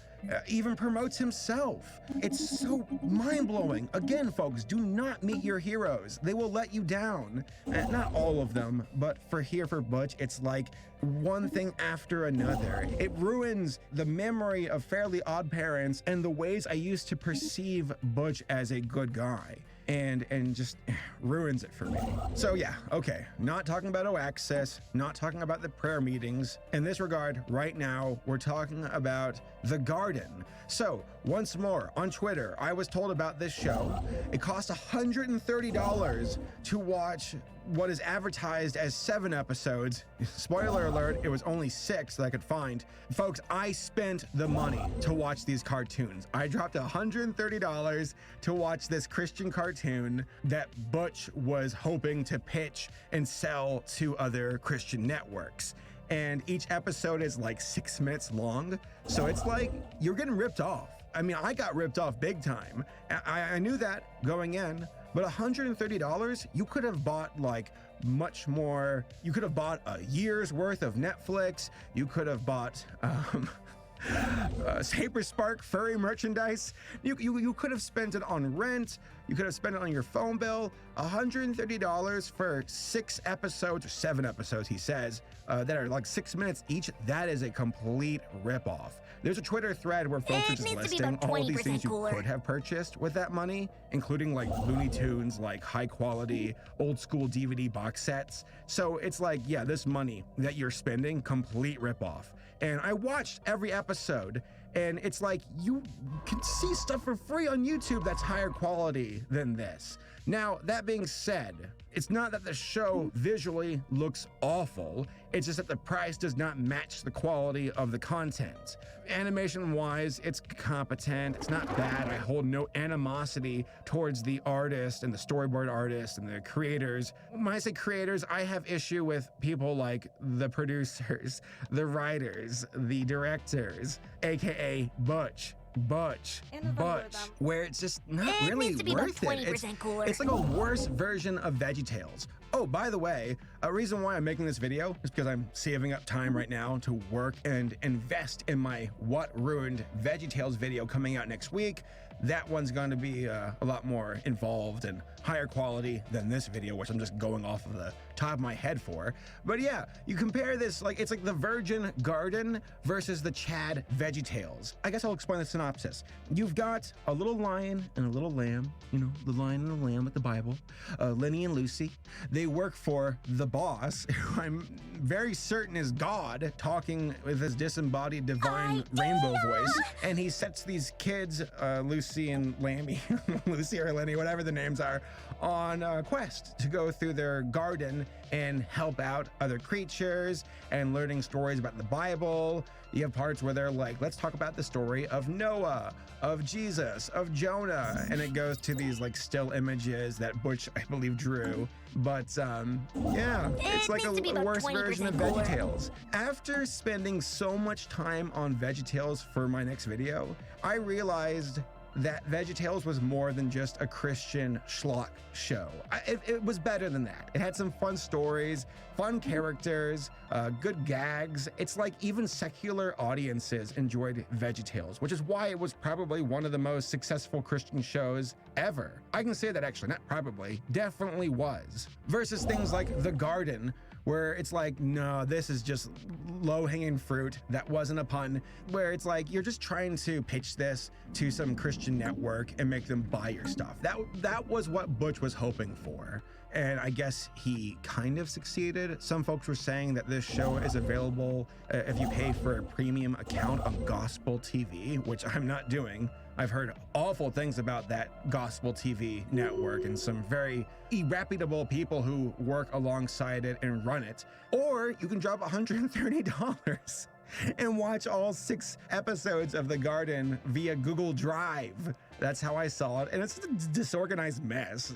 even promotes himself? It's so mind-blowing. Again, folks, do not meet your heroes. They will let you down. Not all of them, but for Butch, it's like one thing after another. It ruins the memory of Fairly Odd Parents and the ways I used to perceive Butch as a good guy. And just ruins it for me. So yeah, okay, not talking about Oaxis, not talking about the prayer meetings. In this regard, right now, we're talking about The Garden. So, once more, on Twitter, I was told about this show. It cost $130 to watch what is advertised as 7 episodes. Spoiler alert, it was only 6 that I could find. Folks, I spent the money to watch these cartoons. I dropped $130 to watch this Christian cartoon that Butch was hoping to pitch and sell to other Christian networks. And each episode is like 6 minutes long. So it's like, you're getting ripped off. I mean, I got ripped off big time. I knew that going in, but $130, you could have bought like much more. You could have bought a year's worth of Netflix. You could have bought Hyperspark furry merchandise. You could have spent it on rent. You could have spent it on your phone bill. $130 for 6 episodes, or 7 episodes, he says, that are like 6 minutes each. That is a complete ripoff. There's a Twitter thread where folks are just listing all these things you could have purchased with that money, including like Looney Tunes, like high quality, old school DVD box sets. So it's like, yeah, this money that you're spending, complete ripoff. And I watched every episode, and it's like, you can see stuff for free on YouTube that's higher quality than this. Now, that being said, it's not that the show visually looks awful, it's just that the price does not match the quality of the content. Animation-wise, it's competent, it's not bad. I hold no animosity towards the artist and the storyboard artist and the creators. When I say creators, I have issue with people like the producers, the writers, the directors, aka Butch, where it's just not really worth it. It's like a worse version of VeggieTales. Oh, by the way, a reason why I'm making this video is because I'm saving up time right now to work and invest in my What Ruined VeggieTales video coming out next week. That one's going to be a lot more involved and higher quality than this video, which I'm just going off of the top of my head for. But yeah, you compare this, like it's like the Virgin Garden versus the Chad VeggieTales. I guess I'll explain the synopsis. You've got a little lion and a little lamb, you know, the lion and the lamb like the Bible, Lenny and Lucy. They work for the boss, who I'm very certain is God, talking with his disembodied divine rainbow voice. And he sets these kids, Lucy and Lammy, Lucy or Lenny, whatever the names are, on a quest to go through their garden and help out other creatures and learning stories about the Bible. You have parts where they're like, let's talk about the story of Noah, of Jesus, of Jonah, and it goes to these like still images that Butch, I believe, drew. But yeah, it's like a worse version of VeggieTales. After spending so much time on VeggieTales for my next video, I realized that VeggieTales was more than just a Christian schlock show. It was better than that. It had some fun stories, fun characters, good gags. It's like even secular audiences enjoyed VeggieTales, which is why it was probably one of the most successful Christian shows ever. I can say that actually, not probably, definitely was. Versus things like The Garden, where it's like, no, this is just low-hanging fruit. That wasn't a pun. Where it's like, you're just trying to pitch this to some Christian network and make them buy your stuff. That was what Butch was hoping for. And I guess he kind of succeeded. Some folks were saying that this show is available if you pay for a premium account on Gospel TV, which I'm not doing. I've heard awful things about that Gospel TV network and some very irreputable people who work alongside it and run it. Or you can drop $130 and watch all 6 episodes of The Garden via Google Drive. That's how I saw it, and it's a disorganized mess.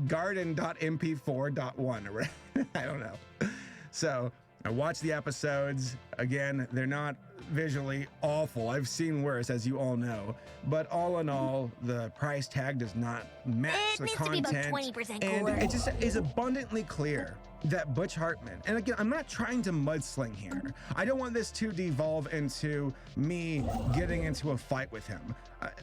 Garden.mp4.1 or I don't know. So I watched the episodes. Again, they're not visually awful. I've seen worse, as you all know. But all in all, the price tag does not match the content. And it just is abundantly clear that Butch Hartman, and again, I'm not trying to mudsling here. I don't want this to devolve into me getting into a fight with him.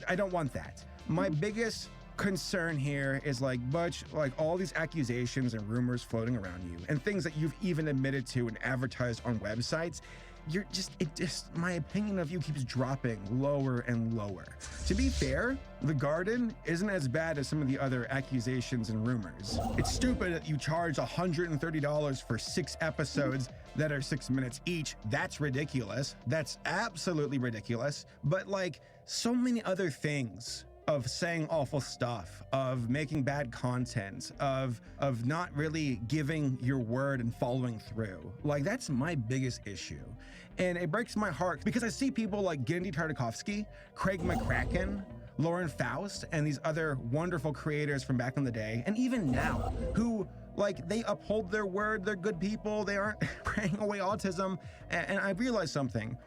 I don't want that. My biggest concern here is like, Butch, like all these accusations and rumors floating around you and things that you've even admitted to and advertised on websites, my opinion of you keeps dropping lower and lower. To be fair, The Garden isn't as bad as some of the other accusations and rumors. It's stupid that you charge $130 for 6 episodes that are 6 minutes each. That's ridiculous. That's absolutely ridiculous. But like so many other things, of saying awful stuff, of making bad content, of not really giving your word and following through. Like, that's my biggest issue. And it breaks my heart because I see people like Gendy Tartakovsky, Craig McCracken, Lauren Faust, and these other wonderful creators from back in the day, and even now, who like they uphold their word, they're good people, they aren't praying away autism. And I realized something.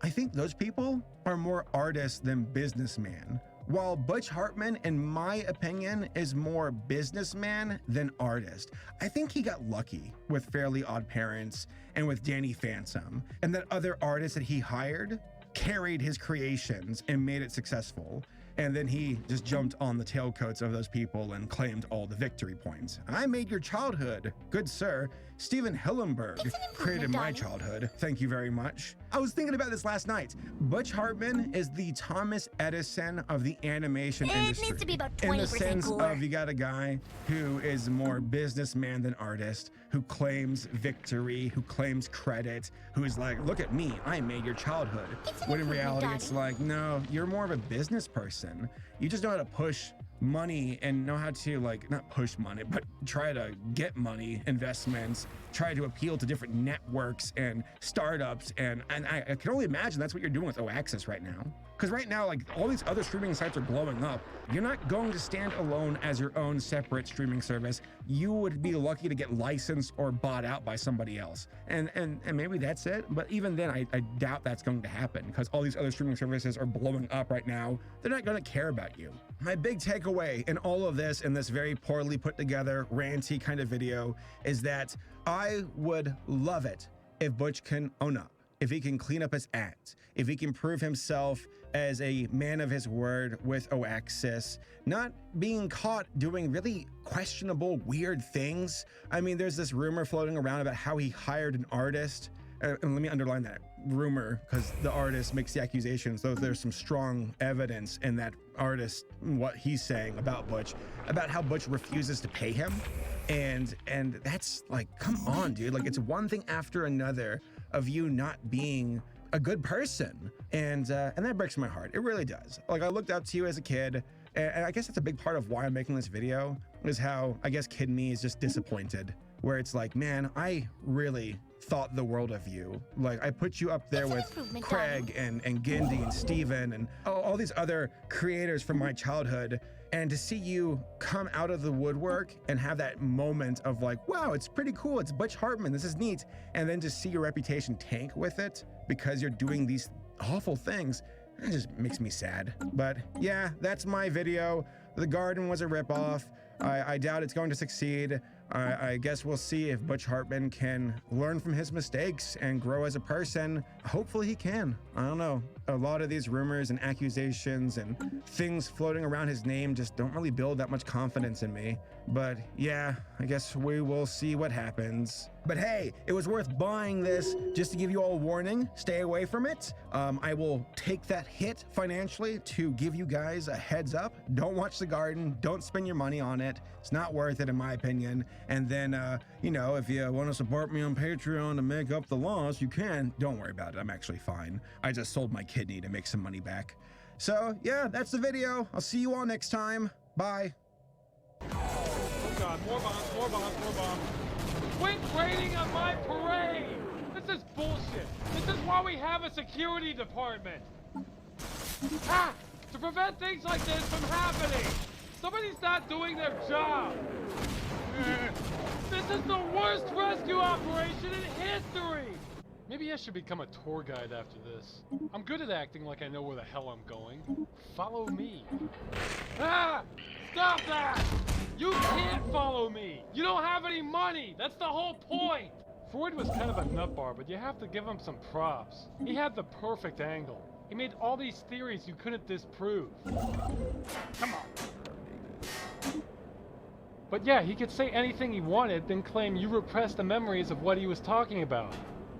I think those people are more artists than businessmen. While Butch Hartman, in my opinion, is more businessman than artist. I think he got lucky with Fairly Odd Parents and with Danny Phantom, and that other artists that he hired carried his creations and made it successful. And then he just jumped on the tailcoats of those people and claimed all the victory points. I made your childhood, good sir. Steven Hillenburg created my childhood. Thank you very much. I was thinking about this last night. Butch Hartman is the Thomas Edison of the animation industry. It needs to be about 20% in the sense of you got a guy who is more businessman than artist, who claims victory, who claims credit, who is like, look at me, I made your childhood. When in reality, it's like, no, you're more of a business person. You just know how to push money and know how to, like, not push money, but try to get money, investments, try to appeal to different networks and startups. And I can only imagine that's what you're doing with OAxis right now. Because right now, like, all these other streaming sites are blowing up. You're not going to stand alone as your own separate streaming service. You would be lucky to get licensed or bought out by somebody else. And maybe that's it. But even then, I doubt that's going to happen because all these other streaming services are blowing up right now. They're not going to care about you. My big takeaway in all of this, in this very poorly put together, ranty kind of video, is that I would love it if Butch can own up, if he can clean up his act, if he can prove himself as a man of his word with OAxis, not being caught doing really questionable, weird things. I mean, there's this rumor floating around about how he hired an artist. And let me underline that rumor, because the artist makes the accusations, though there's some strong evidence in that artist, what he's saying about Butch, about how Butch refuses to pay him. And that's like, come on, dude. Like, it's one thing after another of you not being a good person. And that breaks my heart. It really does. Like, I looked up to you as a kid, and I guess that's a big part of why I'm making this video, is how I guess kid me is just disappointed, where it's like, man, I really thought the world of you. Like, I put you up there with Craig and Gindy and Steven and all these other creators from my childhood. And to see you come out of the woodwork and have that moment of like, wow, it's pretty cool. It's Butch Hartman. This is neat. And then to see your reputation tank with it because you're doing these awful things, it just makes me sad. But yeah, that's my video. The Garden was a ripoff. I doubt it's going to succeed. I guess we'll see if Butch Hartman can learn from his mistakes and grow as a person. Hopefully he can. I don't know. A lot of these rumors and accusations and things floating around his name just don't really build that much confidence in me. But yeah, I guess we will see what happens. But hey, it was worth buying this just to give you all a warning. Stay away from it. I will take that hit financially to give you guys a heads up. Don't watch The Garden. Don't spend your money on it. It's not worth it in my opinion. And then, you know, if you want to support me on Patreon to make up the loss, you can. Don't worry about it. I'm actually fine. I just sold my kidney to make some money back. So yeah, that's the video. I'll see you all next time. Bye. Oh God, more bombs, more bombs, more bombs. Quit raining on my parade! This is bullshit. This is why we have a security department. Ah! To prevent things like this from happening. Somebody's not doing their job. This is the worst rescue operation in history. Maybe I should become a tour guide after this. I'm good at acting like I know where the hell I'm going. Follow me. Ah! Stop that! You can't follow me! You don't have any money! That's the whole point! Freud was kind of a nutbar, but you have to give him some props. He had the perfect angle. He made all these theories you couldn't disprove. Come on. But yeah, he could say anything he wanted, then claim you repressed the memories of what he was talking about.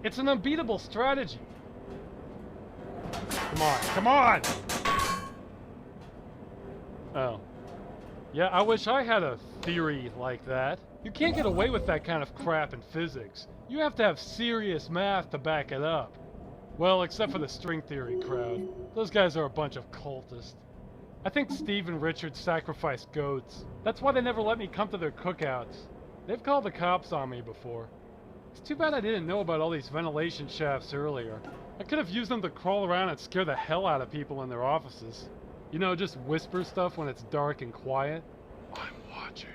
It's an unbeatable strategy. Come on, come on! Oh. Yeah, I wish I had a theory like that. You can't get away with that kind of crap in physics. You have to have serious math to back it up. Well, except for the string theory crowd. Those guys are a bunch of cultists. I think Steve and Richard sacrificed goats. That's why they never let me come to their cookouts. They've called the cops on me before. It's too bad I didn't know about all these ventilation shafts earlier. I could have used them to crawl around and scare the hell out of people in their offices. You know, just whisper stuff when it's dark and quiet. I'm watching.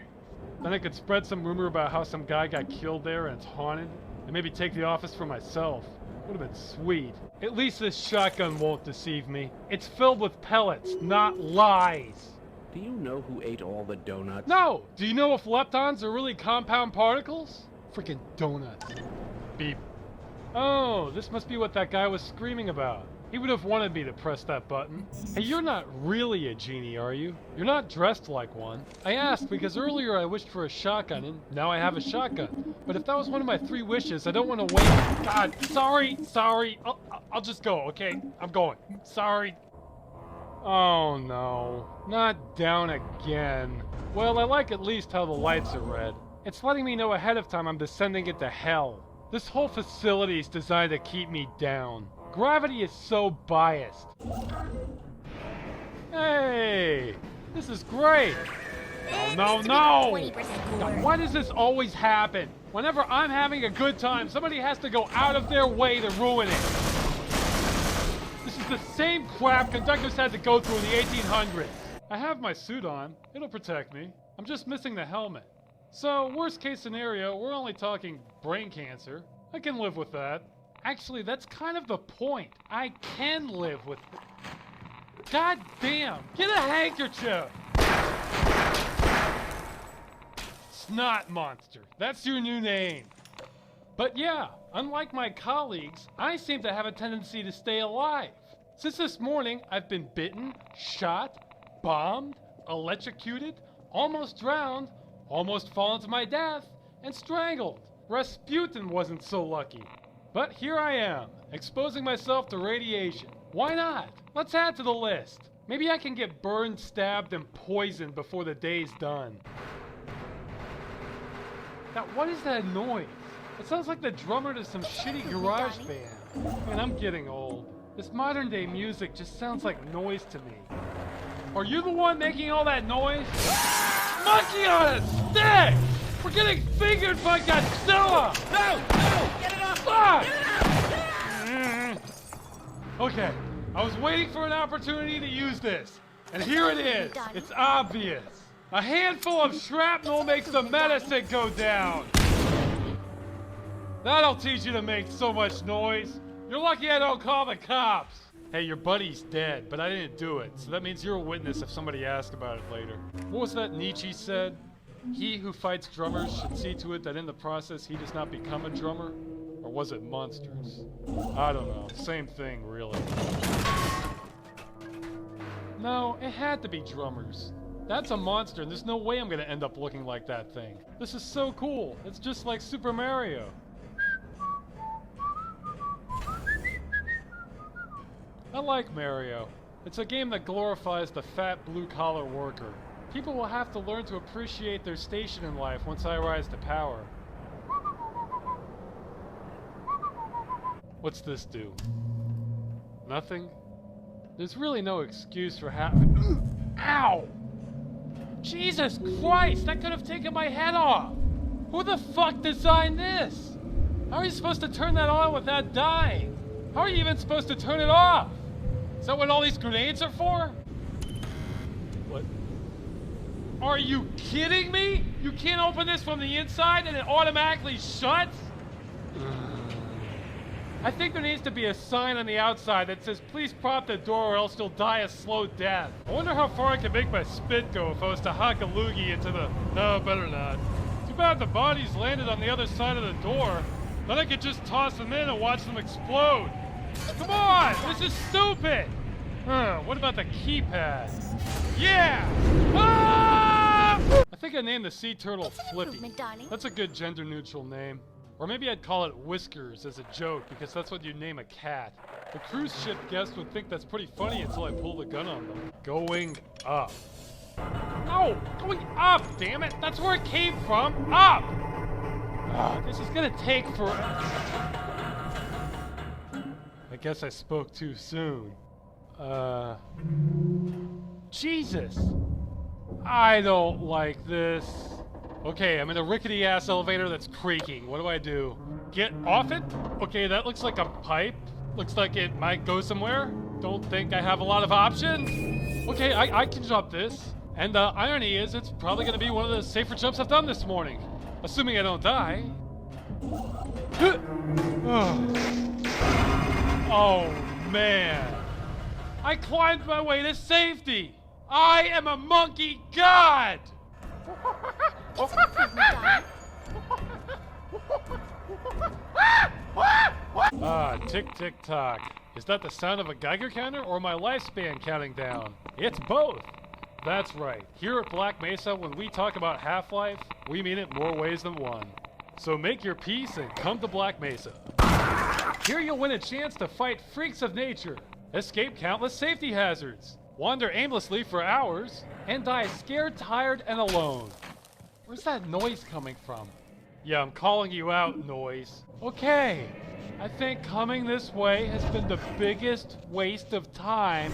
Then I could spread some rumor about how some guy got killed there and it's haunted, and maybe take the office for myself. Would have been sweet. At least this shotgun won't deceive me. It's filled with pellets, not lies. Do you know who ate all the donuts? No! Do you know if leptons are really compound particles? Freaking donuts. Beep. Oh, this must be what that guy was screaming about. He would have wanted me to press that button. Hey, you're not really a genie, are you? You're not dressed like one. I asked because earlier I wished for a shotgun, and now I have a shotgun. But if that was one of my 3 wishes, I don't want to wait. God, sorry. I'll just go, okay? I'm going. Sorry. Oh no, not down again. Well, I like at least how the lights are red. It's letting me know ahead of time I'm descending into hell. This whole facility is designed to keep me down. Gravity is so biased. Hey! This is great. Oh, no, no! God, why does this always happen? Whenever I'm having a good time, somebody has to go out of their way to ruin it. This is the same crap conductors had to go through in the 1800s. I have my suit on. It'll protect me. I'm just missing the helmet. So, worst case scenario, we're only talking brain cancer. I can live with that. Actually, that's kind of the point. I can live with it. God damn! Get a handkerchief! Snot Monster. That's your new name. But yeah, unlike my colleagues, I seem to have a tendency to stay alive. Since this morning, I've been bitten, shot, bombed, electrocuted, almost drowned, almost fallen to my death, and strangled. Rasputin wasn't so lucky. But here I am, exposing myself to radiation. Why not? Let's add to the list. Maybe I can get burned, stabbed, and poisoned before the day's done. Now, what is that noise? It sounds like the drummer to some shitty garage band. Man, I'm getting old. This modern day music just sounds like noise to me. Are you the one making all that noise? Monkey on a stick! We're getting fingered by Godzilla! No! Get it off! Fuck! Get it out! Okay, I was waiting for an opportunity to use this. And here it is. It's obvious. A handful of shrapnel makes the medicine go down. That'll teach you to make so much noise. You're lucky I don't call the cops. Hey, your buddy's dead, but I didn't do it, so that means you're a witness if somebody asks about it later. What was that Nietzsche said? He who fights drummers should see to it that in the process he does not become a drummer? Or was it monsters? I don't know. Same thing, really. No, it had to be drummers. That's a monster, and there's no way I'm gonna end up looking like that thing. This is so cool. It's just like Super Mario. I like Mario. It's a game that glorifies the fat blue-collar worker. People will have to learn to appreciate their station in life once I rise to power. What's this do? Nothing? There's really no excuse for having... Ow! Jesus Christ! That could have taken my head off! Who the fuck designed this? How are you supposed to turn that on without dying? How are you even supposed to turn it off? Is that what all these grenades are for? What? Are you kidding me? You can't open this from the inside and it automatically shuts? I think there needs to be a sign on the outside that says, please prop the door or else you'll die a slow death. I wonder how far I could make my spit go if I was to hock a loogie into the... No, better not. Too bad the bodies landed on the other side of the door. Then I could just toss them in and watch them explode. Come on! This is stupid! What about the keypad? Yeah! Ah! I think I named the sea turtle Flippy. That's a good gender-neutral name. Or maybe I'd call it Whiskers as a joke, because that's what you name a cat. The cruise ship guest would think that's pretty funny until I pull the gun on them. Going up. No! Going up, damn it! That's where it came from! Up! This is gonna take forever. I guess I spoke too soon. Jesus! I don't like this. Okay, I'm in a rickety-ass elevator that's creaking. What do I do? Get off it? Okay, that looks like a pipe. Looks like it might go somewhere. Don't think I have a lot of options. Okay, I can jump this. And the irony is, it's probably gonna be one of the safer jumps I've done this morning. Assuming I don't die. Oh, man. I climbed my way to safety. I am a monkey god! Tick tick tock. Is that the sound of a Geiger counter or my lifespan counting down? It's both. That's right. Here at Black Mesa, when we talk about Half-Life, we mean it more ways than one. So make your peace and come to Black Mesa. Here you'll win a chance to fight freaks of nature, escape countless safety hazards, wander aimlessly for hours, and die scared, tired, and alone. Where's that noise coming from? Yeah, I'm calling you out, noise. Okay, I think coming this way has been the biggest waste of time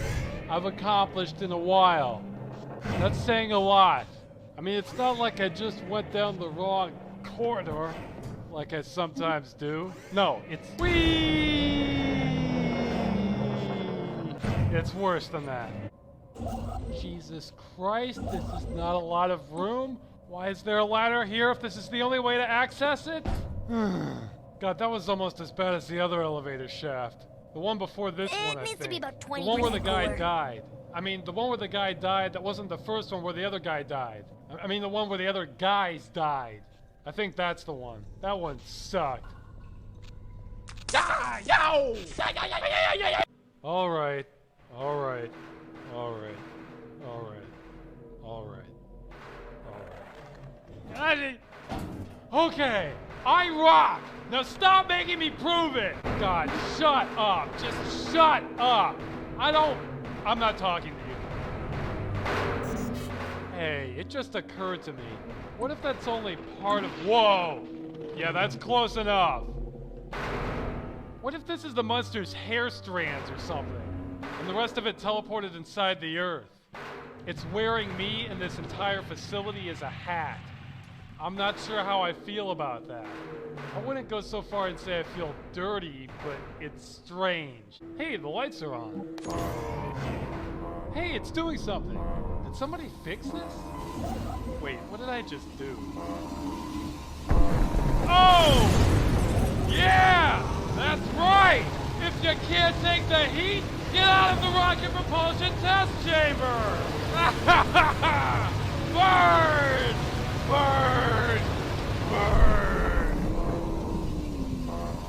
I've accomplished in a while. That's saying a lot. I mean, it's not like I just went down the wrong corridor, like I sometimes do. No, it's It's worse than that. Jesus Christ, this is not a lot of room. Why is there a ladder here if this is the only way to access it? God, that was almost as bad as the other elevator shaft. The one before this one, I think. To be about 20% the one where the guy cooler. died. I mean, the one where the guy died, that wasn't the first one where the other guy died. I mean, the one where the other guys died. I think that's the one. That one sucked. All right. All right. All right. All right. All right. All right. Okay. I rock. Now stop making me prove it. God, shut up. Just shut up. I'm not talking to you. Hey, it just occurred to me. What if that's only part of... Whoa! Yeah, that's close enough. What if this is the monster's hair strands or something, and the rest of it teleported inside the Earth? It's wearing me and this entire facility as a hat. I'm not sure how I feel about that. I wouldn't go so far and say I feel dirty, but it's strange. Hey, the lights are on. Hey, it's doing something. Did somebody fix this? Wait, what did I just do? Oh! Yeah! That's right! If you can't take the heat, get out of the rocket propulsion test chamber! Burn! Burn! Burn!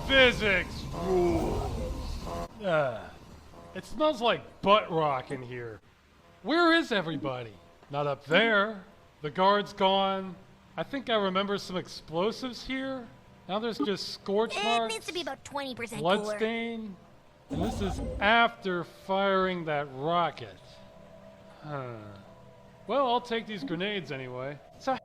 Physics rules. It smells like butt rock in here. Where is everybody? Not up there. The guard's gone. I think I remember some explosives here. Now there's just scorch marks. It needs to be about 20% cooler. Bloodstain. And this is after firing that rocket. Huh. Well, I'll take these grenades anyway. So